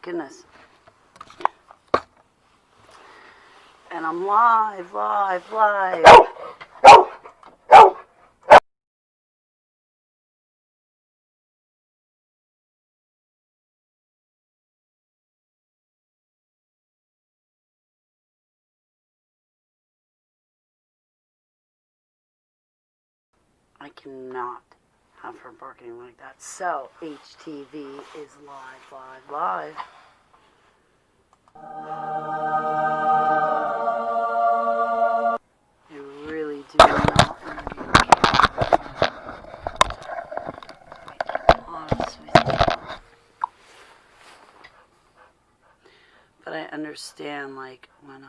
goodness. And I'm live. I cannot have her barking like that. So, HTV is live. You really do not honest with you. But I understand, like, when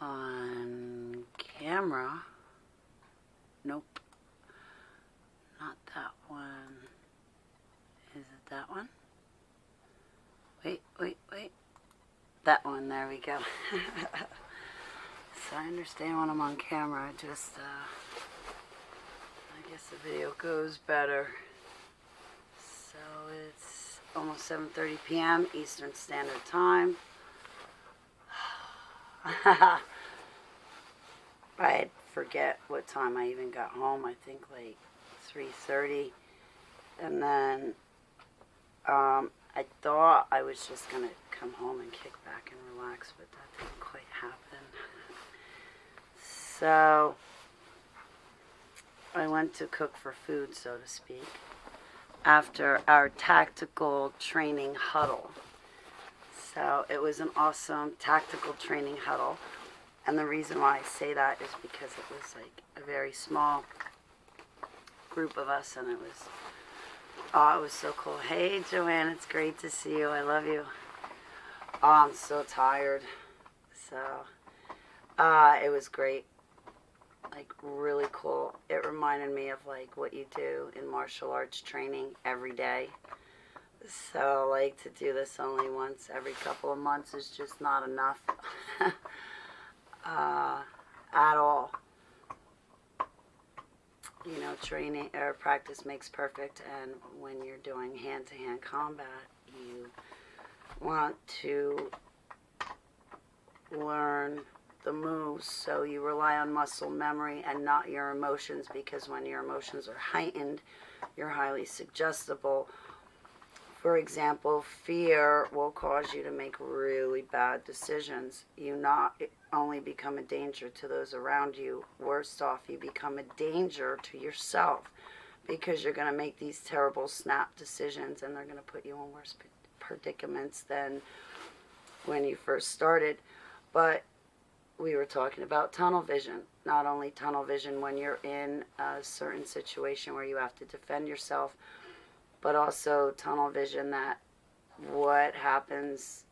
on camera. Nope. Not that one. Is it that one? Wait. That one, there we go. So I understand when I'm on camera, I guess the video goes better. So it's almost 7:30 p.m. Eastern Standard Time. I forget what time I even got home. I think like 3:30. And then I thought I was just going to come home and kick back and relax, but that didn't quite happen. So I went to cook for food, so to speak, after our tactical training huddle. So it was an awesome tactical training huddle. And the reason why I say that is because it was like a very small group of us, and it was so cool. Hey, Joanne, it's great to see you. I love you. Oh, I'm so tired. So, it was great. Like, really cool. It reminded me of, like, what you do in martial arts training every day. So, like, to do this only once every couple of months is just not enough. At all. You know, training or practice makes perfect, and when you're doing hand-to-hand combat, you want to learn the moves, so you rely on muscle memory and not your emotions, because when your emotions are heightened, you're highly suggestible. For example, fear will cause you to make really bad decisions. You not only become a danger to those around you, worst off, you become a danger to yourself, because you're going to make these terrible snap decisions, and they're going to put you in worse predicaments than when you first started. But we were talking about tunnel vision. Not only tunnel vision when you're in a certain situation where you have to defend yourself, but also tunnel vision that what happens,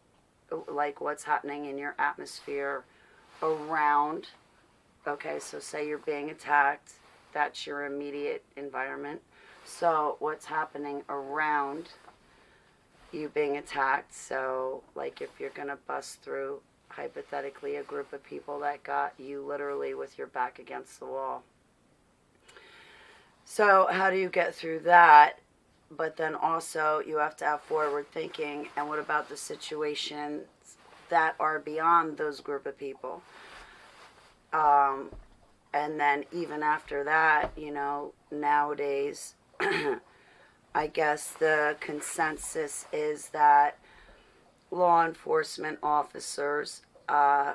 like what's happening in your atmosphere around. Okay, so say you're being attacked, that's your immediate environment. So what's happening around you being attacked, so like if you're going to bust through, hypothetically, a group of people that got you literally with your back against the wall. So how do you get through that? But then also you have to have forward thinking, and what about the situations that are beyond those group of people? And then even after that, you know, nowadays, I guess the consensus is that law enforcement officers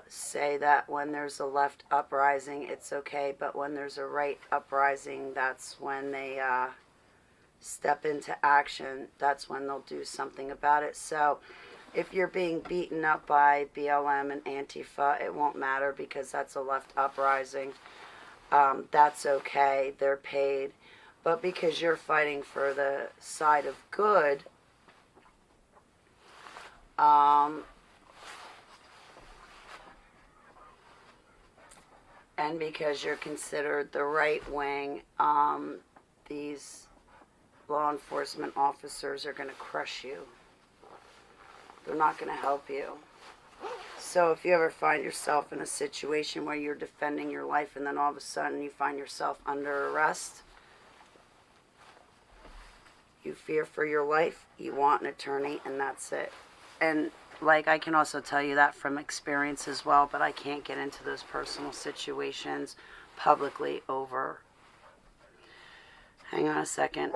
say that when there's a left uprising, it's okay, but when there's a right uprising, that's when they step into action. That's when they'll do something about it. So if you're being beaten up by BLM and Antifa, it won't matter, because that's a left uprising. That's okay. They're paid. But because you're fighting for the side of good, and because you're considered the right wing, these law enforcement officers are going to crush you. They're not going to help you. So if you ever find yourself in a situation where you're defending your life, and then all of a sudden you find yourself under arrest, You fear for your life, you want an attorney, and that's it. And like, I can also tell you that from experience as well, but I can't get into those personal situations publicly over. Hang on a second.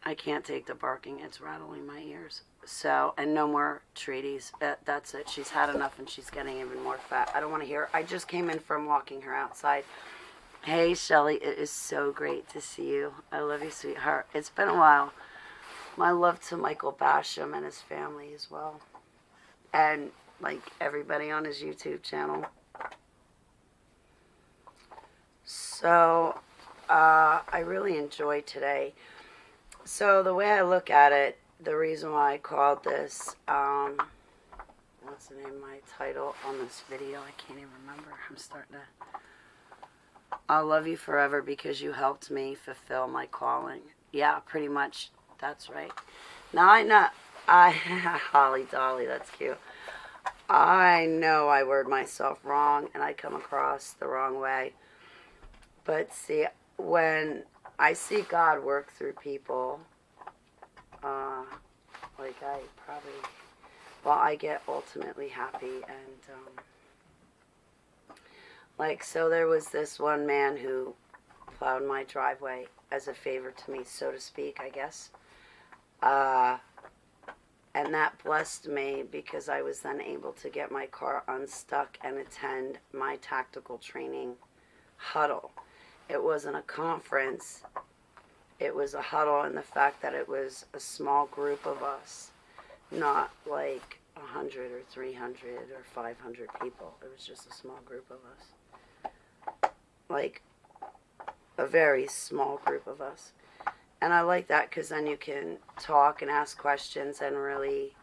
I can't take the barking. It's rattling my ears. So, and no more treaties. That's it. She's had enough and she's getting even more fat. I don't want to hear her. I just came in from walking her outside. Hey, Shelly. It is so great to see you. I love you, sweetheart. It's been a while. My love to Michael Basham and his family as well. And, like, everybody on his YouTube channel. So, I really enjoyed today. So the way I look at it, the reason why I called this, what's the name of my title on this video? I can't even remember. I'm starting to. I'll love you forever because you helped me fulfill my calling. Yeah, pretty much. That's right. Now Holly Dolly, that's cute. I know I word myself wrong and I come across the wrong way. But see, when I see God work through people, like I get ultimately happy. And, like, so there was this one man who plowed my driveway as a favor to me, so to speak, I guess. And that blessed me because I was then able to get my car unstuck and attend my tactical training huddle. It wasn't a conference. It was a huddle, and the fact that it was a small group of us, not like 100 or 300 or 500 people. It was just a small group of us. Like, a very small group of us. And I like that because then you can talk and ask questions and really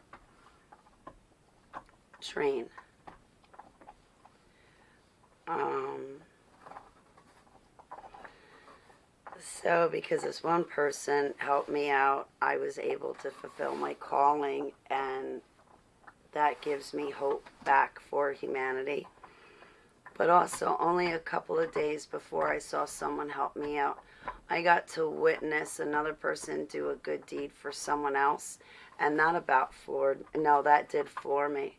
train. So because this one person helped me out, I was able to fulfill my calling, and that gives me hope back for humanity. But also, only a couple of days before I saw someone help me out, I got to witness another person do a good deed for someone else, and that did floor me,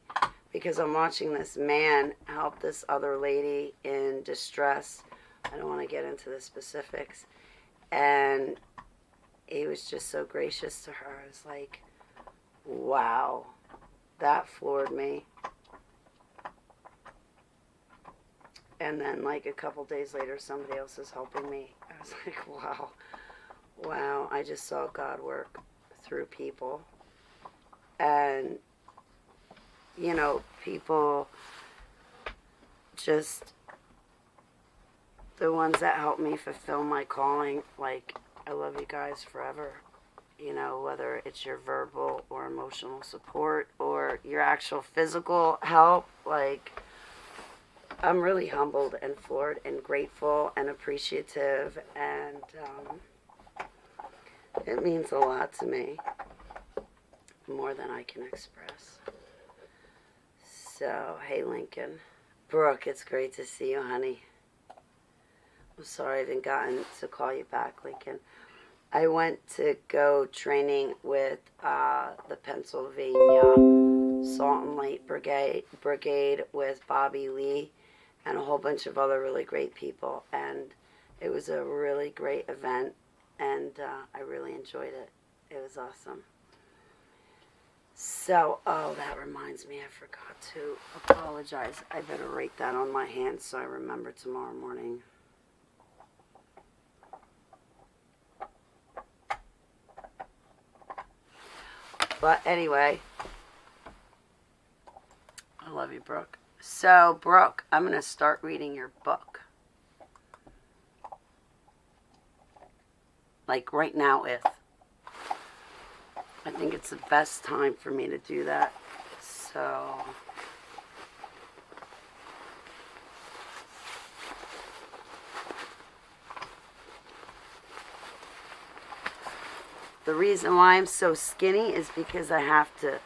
because I'm watching this man help this other lady in distress. I don't want to get into the specifics. And he was just so gracious to her. I was like, wow, that floored me. And then, like, a couple days later, somebody else is helping me. I was like, wow, I just saw God work through people. And, you know, people just, the ones that help me fulfill my calling, like, I love you guys forever. You know, whether it's your verbal or emotional support or your actual physical help, like, I'm really humbled and floored and grateful and appreciative, and it means a lot to me, more than I can express. So, hey, Lincoln. Brooke, it's great to see you, honey. I'm sorry I haven't gotten to call you back, Lincoln. I went to go training with the Pennsylvania Salt and Light Brigade with Bobby Lee and a whole bunch of other really great people. And it was a really great event, and I really enjoyed it. It was awesome. So, oh, that reminds me, I forgot to apologize. I better write that on my hand so I remember tomorrow morning. But anyway, I love you, Brooke. So, Brooke, I'm going to start reading your book. Like right now, I think it's the best time for me to do that. So, The reason why I'm so skinny is because I have to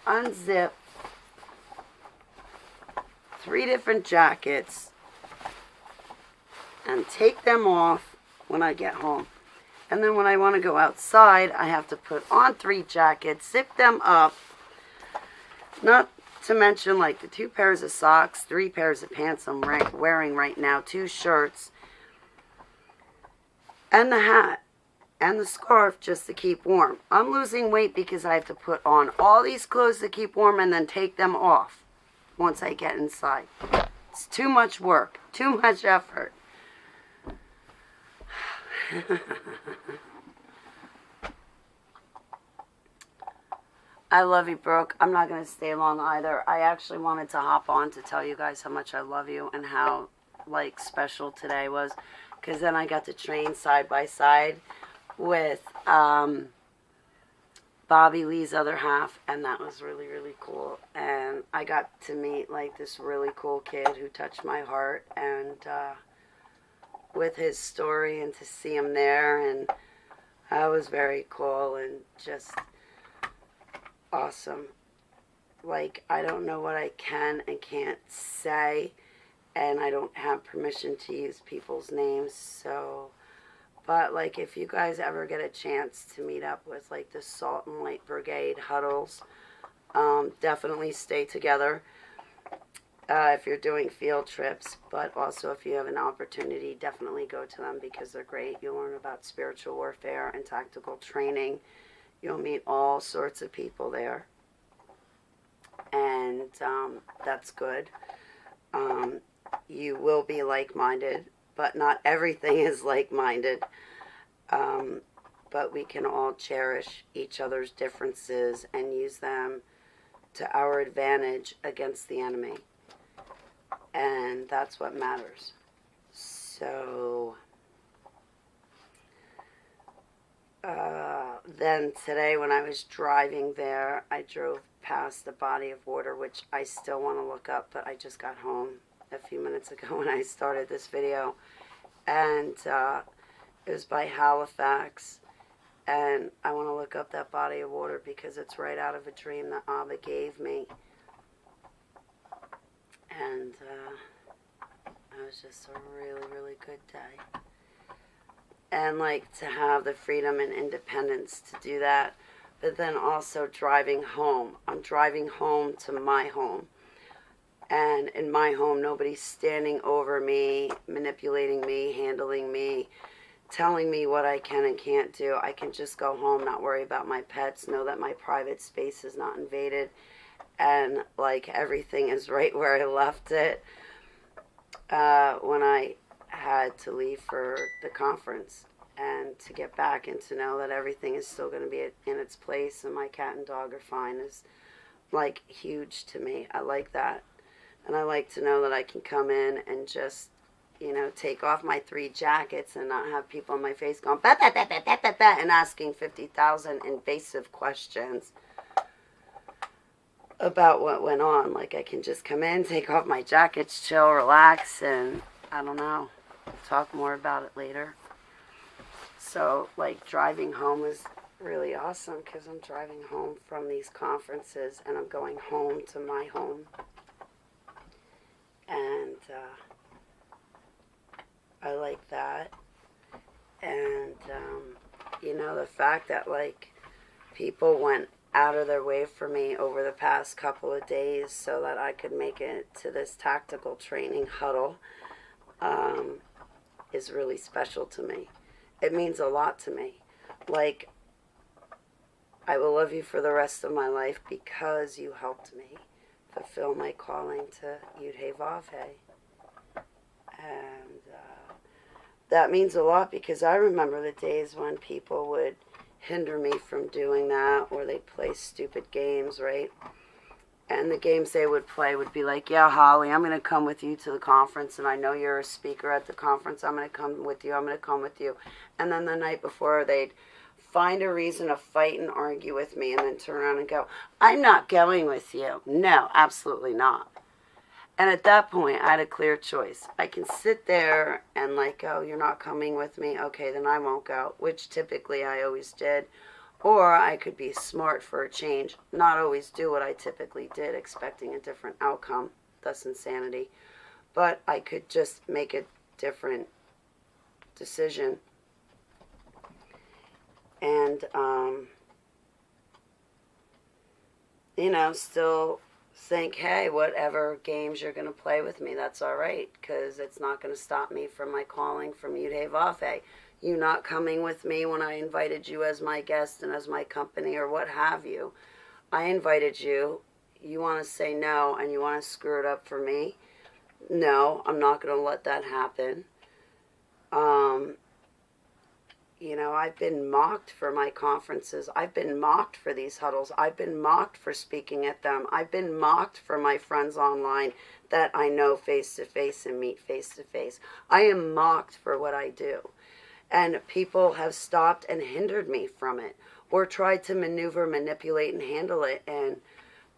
unzip 3 different jackets and take them off when I get home. And then when I want to go outside, I have to put on 3 jackets, zip them up, not to mention like the 2 pairs of socks, 3 pairs of pants I'm wearing right now, 2 shirts, and the hat, and the scarf just to keep warm. I'm losing weight because I have to put on all these clothes to keep warm and then take them off once I get inside. It's too much work, too much effort. I love you, Brooke. I'm not going to stay long either. I actually wanted to hop on to tell you guys how much I love you and how, like, special today was. Because then I got to train side by side with Bobby Lee's other half. And that was really, really cool. And I got to meet, like, this really cool kid who touched my heart. And with his story and to see him there. And that was very cool and just awesome. Like, I don't know what I can and can't say, and I don't have permission to use people's names, so, but like, if you guys ever get a chance to meet up with like the Salt and Light Brigade huddles, definitely stay together if you're doing field trips, but also if you have an opportunity, definitely go to them because they're great. You'll learn about spiritual warfare and tactical training. You'll meet all sorts of people there, and that's good. You will be like-minded, but not everything is like-minded. But we can all cherish each other's differences and use them to our advantage against the enemy. And that's what matters. So then today when I was driving there, I drove past the body of water, which I still want to look up, but I just got home a few minutes ago when I started this video. And it was by Halifax. And I want to look up that body of water because it's right out of a dream that Abba gave me. And it was just a really, really good day. And like to have the freedom and independence to do that, but then also driving home. I'm driving home to my home. And in my home, nobody's standing over me, manipulating me, handling me, telling me what I can and can't do. I can just go home, not worry about my pets, know that my private space is not invaded, and like everything is right where I left it when I had to leave for the conference, and to get back and to know that everything is still going to be in its place and my cat and dog are fine is like huge to me. I like that. And I like to know that I can come in and just, you know, take off my 3 jackets and not have people in my face going bah, bah, bah, bah, bah, bah, bah, and asking 50,000 invasive questions about what went on. Like, I can just come in, take off my jackets, chill, relax, and I don't know, talk more about it later. So, like, driving home is really awesome because I'm driving home from these conferences and I'm going home to my home. And I like that. And, you know, the fact that, like, people went out of their way for me over the past couple of days so that I could make it to this tactical training huddle is really special to me. It means a lot to me. Like, I will love you for the rest of my life because you helped me fulfill my calling to Yud Hey Vav Hey. And that means a lot because I remember the days when people would hinder me from doing that, or they'd play stupid games, right? And the games they would play would be like, yeah, Holly, I'm going to come with you to the conference, and I know you're a speaker at the conference. I'm going to come with you. I'm going to come with you. And then the night before, they'd find a reason to fight and argue with me and then turn around and go, I'm not going with you. No, absolutely not. And at that point, I had a clear choice. I can sit there and like, oh, you're not coming with me? Okay, then I won't go, which typically I always did. Or I could be smart for a change, not always do what I typically did, expecting a different outcome, thus insanity. But I could just make a different decision. And, still think, hey, whatever games you're going to play with me, that's all right, because it's not going to stop me from my calling from Yud Vave. You not coming with me when I invited you as my guest and as my company or what have you. I invited you. You want to say no and you want to screw it up for me? No, I'm not going to let that happen. I've been mocked for my conferences. I've been mocked for these huddles. I've been mocked for speaking at them. I've been mocked for my friends online that I know face to face and meet face to face. I am mocked for what I do. And people have stopped and hindered me from it, or tried to maneuver, manipulate, and handle it, and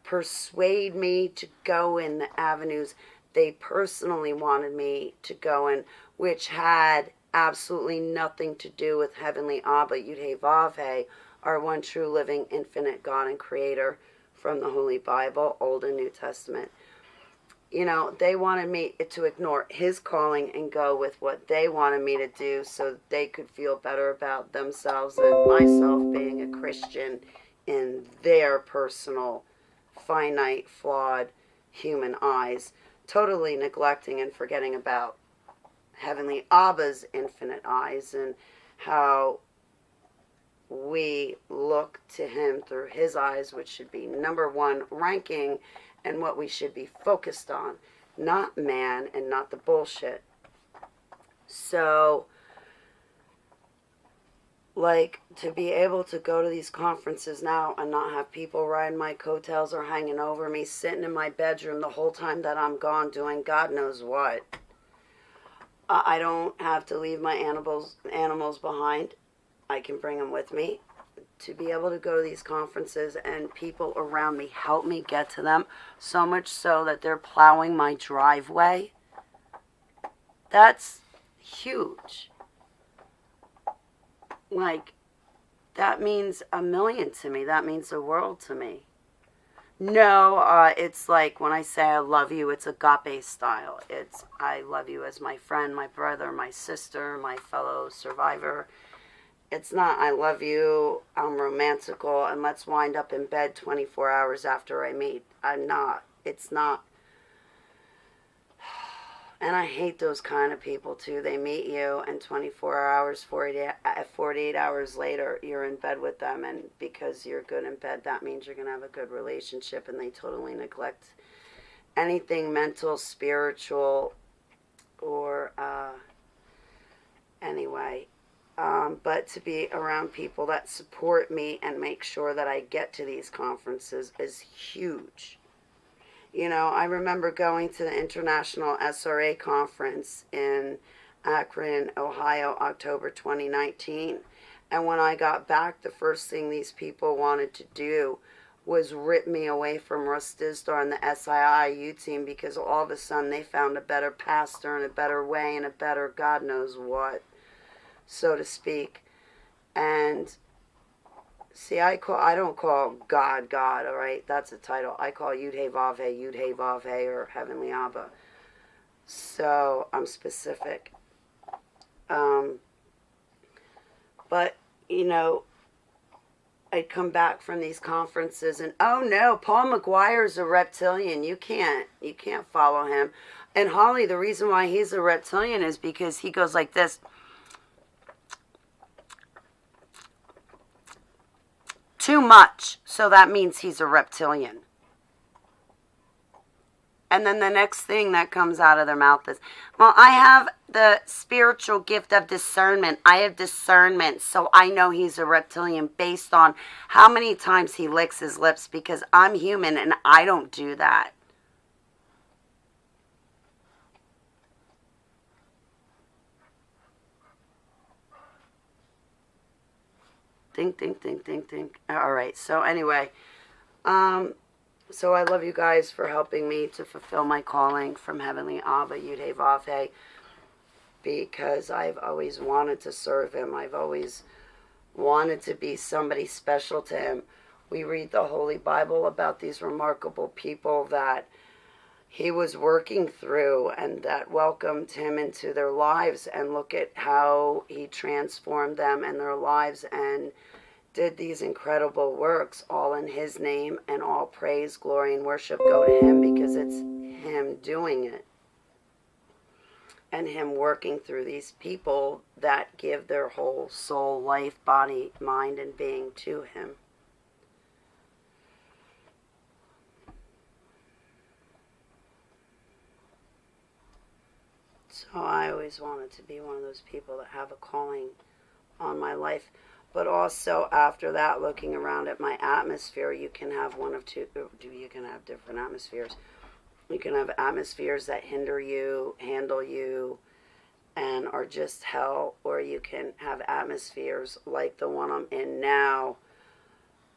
persuade me to go in the avenues they personally wanted me to go in, which had absolutely nothing to do with Heavenly Abba, Yud-Heh-Vav-Heh, our one true living infinite God and Creator from the Holy Bible, Old and New Testament. They wanted me to ignore His calling and go with what they wanted me to do so they could feel better about themselves and myself being a Christian in their personal, finite, flawed human eyes, totally neglecting and forgetting about Heavenly Abba's infinite eyes and how we look to Him through His eyes, which should be number one ranking and what we should be focused on, not man and not the bullshit. So, to be able to go to these conferences now and not have people riding my coattails or hanging over me, sitting in my bedroom the whole time that I'm gone doing God knows what. I don't have to leave my animals behind. I can bring them with me. To be able to go to these conferences and people around me help me get to them, so much so that they're plowing my driveway, that's huge. That means a million to me. That means the world to me. No, it's like when I say I love you, it's agape style. It's I love you as my friend, my brother, my sister, my fellow survivor. It's not I love you, I'm romantical, and let's wind up in bed 24 hours after I meet. I'm not. It's not. And I hate those kind of people too. They meet you and 24 hours, 48 hours later, you're in bed with them. And because you're good in bed, that means you're going to have a good relationship. And they totally neglect anything mental, spiritual, or anyway. But to be around people that support me and make sure that I get to these conferences is huge. I remember going to the International SRA Conference in Akron, Ohio, October 2019. And when I got back, the first thing these people wanted to do was rip me away from Russ Dizdar and the SIIU team because all of a sudden they found a better pastor and a better way and a better God knows what, so to speak. And see, I don't call God, all right? That's a title. I call Yud-Heh-Vav-Heh, or Heavenly Abba. So, I'm specific. But, I'd come back from these conferences and, oh no, Paul McGuire's a reptilian. You can't follow him. And Holly, the reason why he's a reptilian is because he goes like this. Too much, so that means he's a reptilian. And then the next thing that comes out of their mouth is, well, I have the spiritual gift of discernment. I have discernment, so I know he's a reptilian based on how many times he licks his lips, because I'm human and I don't do that. Think. All right, so anyway, So I love you guys for helping me to fulfill my calling from Heavenly Abba, Yud Vav He, because I've always wanted to serve him. I've always wanted to be somebody special to him. We read the Holy Bible about these remarkable people that he was working through and that welcomed him into their lives, and look at how he transformed them and their lives and did these incredible works, all in his name, and all praise, glory, and worship go to him, because it's him doing it and him working through these people that give their whole soul, life, body, mind, and being to him. So I always wanted to be one of those people that have a calling on my life. But also after that, looking around at my atmosphere, you can have one of two, you can have different atmospheres. You can have atmospheres that hinder you, handle you, and are just hell, or you can have atmospheres like the one I'm in now,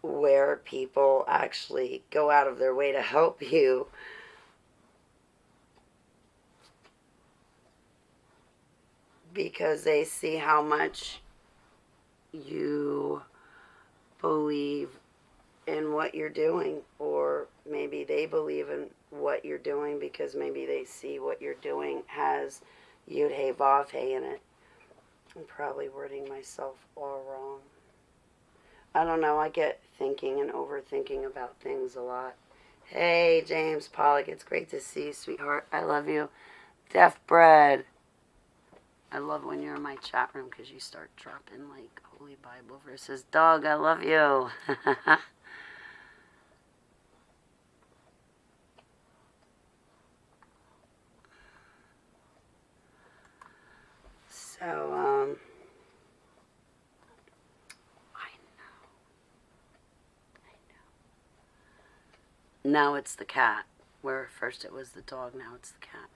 where people actually go out of their way to help you. Because they see how much you believe in what you're doing, or maybe they believe in what you're doing because maybe they see what you're doing has Yud He Vav He in it. I'm probably wording myself all wrong. I don't know, I get thinking and overthinking about things a lot. Hey, James Pollock, it's great to see you, sweetheart. I love you. Deaf Bread. I love when you're in my chat room because you start dropping like Holy Bible verses. Doug, I love you. So, I know. Now it's the cat. Where first it was the dog, now it's the cat.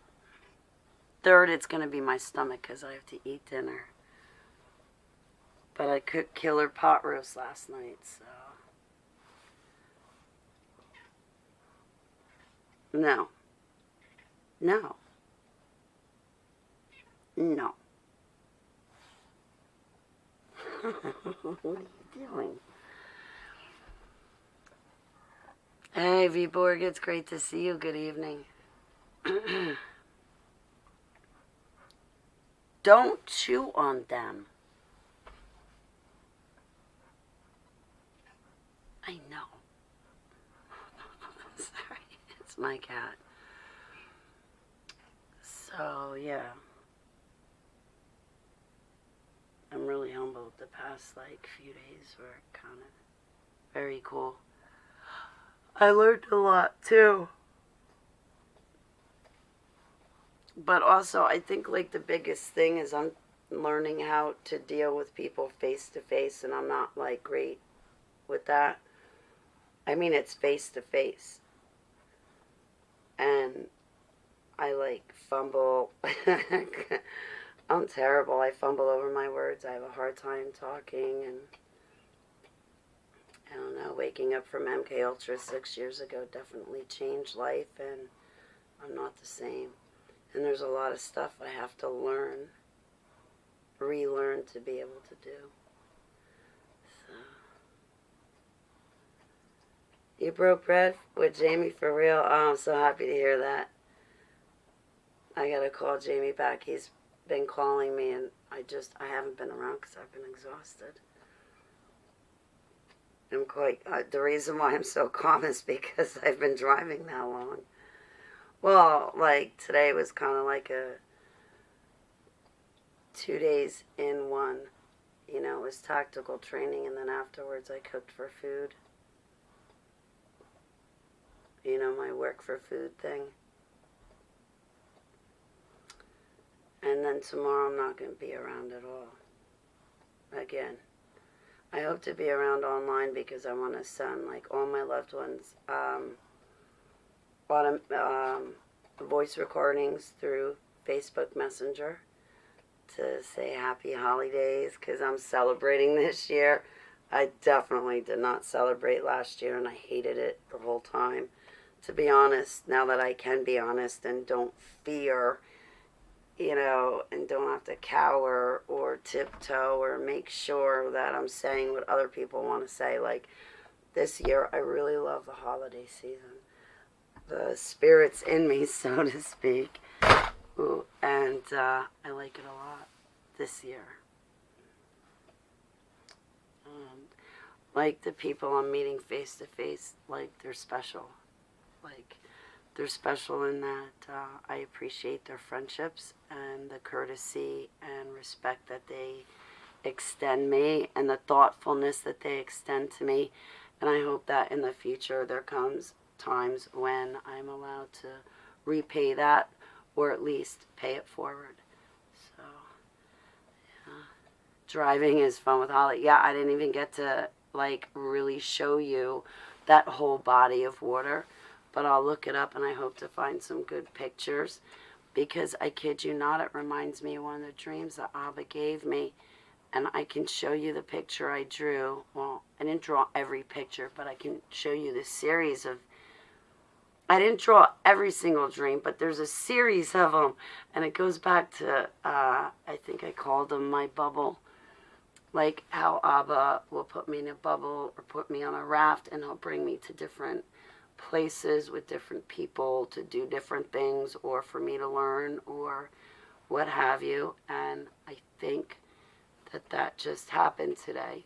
Third, it's going to be my stomach because I have to eat dinner. But I cooked killer pot roast last night, so. No. No. No. What are you doing? Hey, V-Borg, it's great to see you. Good evening. Don't chew on them. I know. Sorry, it's my cat. So, yeah. I'm really humbled. The past, few days were kind of very cool. I learned a lot, too. But also, I think, the biggest thing is I'm learning how to deal with people face to face, and I'm not, great with that. I mean, it's face to face. And I, fumble. I'm terrible. I fumble over my words. I have a hard time talking, and I don't know, waking up from MK Ultra 6 years ago definitely changed life, and I'm not the same. And there's a lot of stuff I have to relearn to be able to do. So. You broke bread with Jamie for real? Oh, I'm so happy to hear that. I gotta call Jamie back. He's been calling me, and I haven't been around because I've been exhausted. The reason why I'm so calm is because I've been driving that long. Well, today was kind of like a 2 days in one. It was tactical training, and then afterwards I cooked for food. My work for food thing. And then tomorrow I'm not going to be around at all. Again. I hope to be around online because I want to send, all my loved ones voice recordings through Facebook Messenger to say happy holidays because I'm celebrating this year. I definitely did not celebrate last year, and I hated it the whole time. to be honest, now that I can be honest and don't fear, and don't have to cower or tiptoe or make sure that I'm saying what other people want to say. Like this year, I really love the holiday season. The spirit's in me, so to speak. Ooh, and I like it a lot this year. Like the people I'm meeting face to face, like they're special. Like they're special in that I appreciate their friendships and the courtesy and respect that they extend me and the thoughtfulness that they extend to me. And I hope that in the future there comes times when I'm allowed to repay that or at least pay it forward. So, yeah. Driving is fun with Holly. Yeah, I didn't even get to like really show you that whole body of water, but I'll look it up and I hope to find some good pictures because I kid you not, it reminds me of one of the dreams that Abba gave me, and I can show you the picture I drew. Well, I didn't draw every picture, but I can show you the series of, I didn't draw every single dream, but there's a series of them, and it goes back to, I think I called them my bubble. Like how Abba will put me in a bubble or put me on a raft and he'll bring me to different places with different people to do different things or for me to learn or what have you. And I think that just happened today.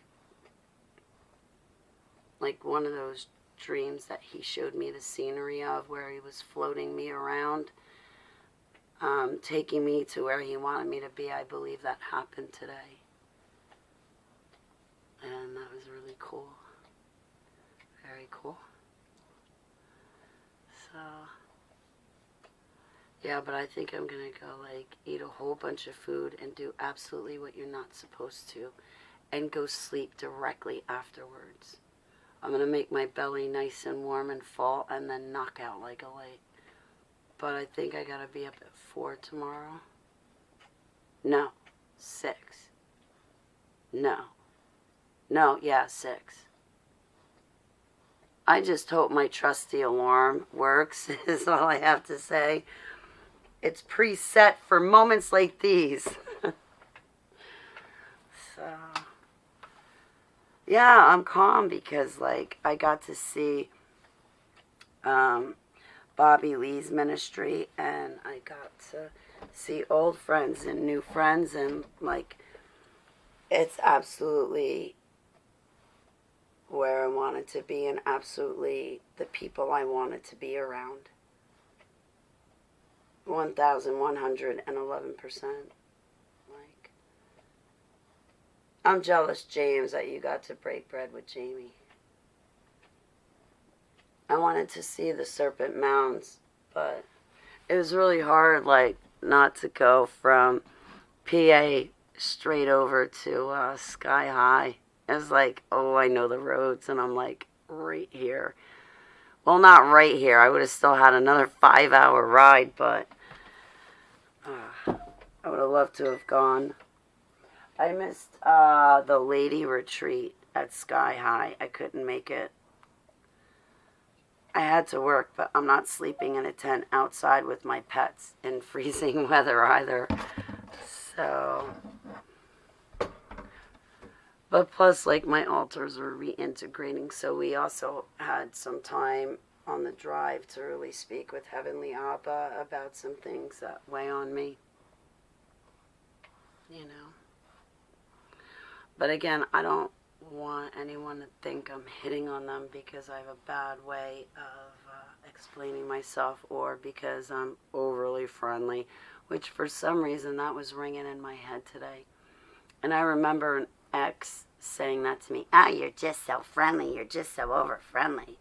Like one of those dreams that he showed me the scenery of where he was floating me around, taking me to where he wanted me to be. I believe that happened today. And that was really cool. Very cool. So, yeah, but I think I'm going to go, like, eat a whole bunch of food and do absolutely what you're not supposed to and go sleep directly afterwards. I'm going to make my belly nice and warm and full and then knock out like a light. But I think I got to be up at 4 tomorrow. No, 6. No, yeah, 6. I just hope my trusty alarm works, is all I have to say. It's preset for moments like these. So, yeah, I'm calm because, like, I got to see Bobby Lee's ministry, and I got to see old friends and new friends, and, like, it's absolutely where I wanted to be and absolutely the people I wanted to be around. 1,111%. Like, I'm jealous, James, that you got to break bread with Jamie. I wanted to see the Serpent Mounds, but it was really hard, like, not to go from PA straight over to Sky High. It was like, oh, I know the roads, and I'm like, right here. Well, not right here. I would have still had another 5-hour ride, but I would have loved to have gone. I missed the lady retreat at Sky High. I couldn't make it. I had to work, but I'm not sleeping in a tent outside with my pets in freezing weather either. So... But plus, like, my altars were reintegrating, so we also had some time on the drive to really speak with Heavenly Abba about some things that weigh on me. You know. But again, I don't want anyone to think I'm hitting on them because I have a bad way of explaining myself or because I'm overly friendly, which for some reason that was ringing in my head today. And I remember an ex saying that to me, you're just so friendly, you're just so over friendly.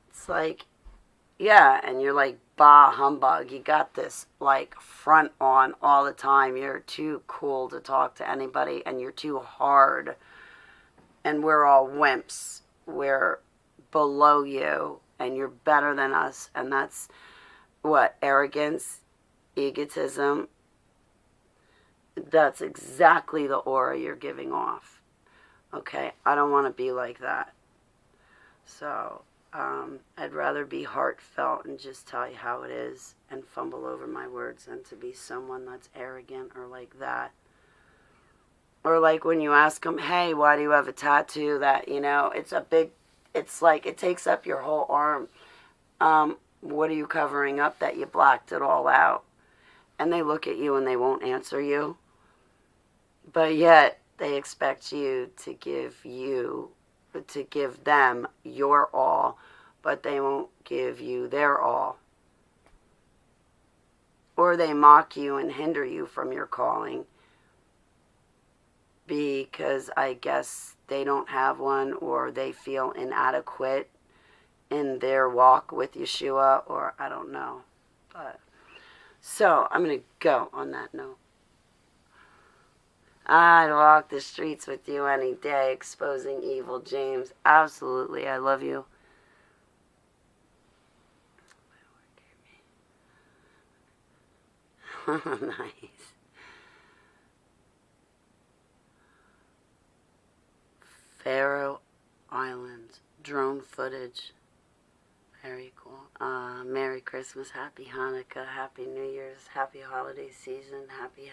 It's like, yeah, and you're like, bah, humbug, you got this, like, front on all the time, you're too cool to talk to anybody, and you're too hard, and we're all wimps, we're below you, and you're better than us, and that's, what, arrogance, egotism. That's exactly the aura you're giving off. Okay, I don't want to be like that. So, I'd rather be heartfelt and just tell you how it is and fumble over my words than to be someone that's arrogant or like that. Or like when you ask them, hey, why do you have a tattoo that, it's like it takes up your whole arm. What are you covering up that you blacked it all out? And they look at you and they won't answer you. But yet they expect you to give them your all, but they won't give you their all. Or they mock you and hinder you from your calling because I guess they don't have one, or they feel inadequate in their walk with Yeshua, or I don't know. But so I'm going to go on that note. I'd walk the streets with you any day, exposing evil, James. Absolutely, I love you. Nice. Faroe Islands, drone footage. Very cool. Merry Christmas, Happy Hanukkah, Happy New Year's, Happy Holiday Season, happy.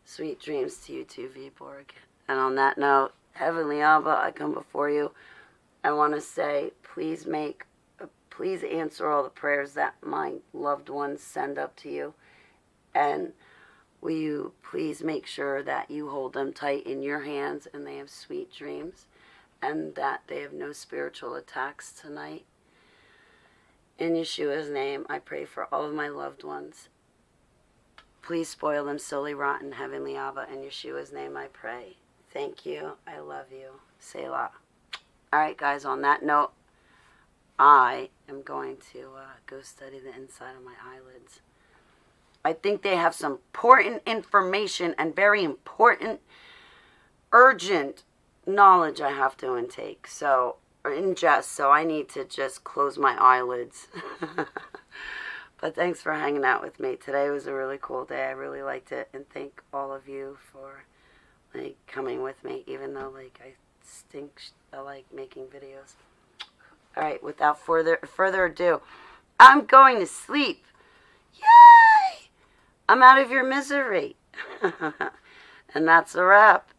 Sweet dreams to you too, Viborg. And on that note, Heavenly Abba, I come before you. I want to say, please answer all the prayers that my loved ones send up to you. And will you please make sure that you hold them tight in your hands and they have sweet dreams and that they have no spiritual attacks tonight. In Yeshua's name, I pray for all of my loved ones. Please spoil them silly, rotten, Heavenly Abba. In Yeshua's name I pray. Thank you. I love you. Selah. All right, guys, on that note, I am going to go study the inside of my eyelids. I think they have some important information and very important, urgent knowledge I have to ingest. So I need to just close my eyelids. But thanks for hanging out with me. Today was a really cool day. I really liked it. And thank all of you for coming with me, even though I stink. I like making videos. All right, without further ado, I'm going to sleep. Yay! I'm out of your misery. And that's a wrap.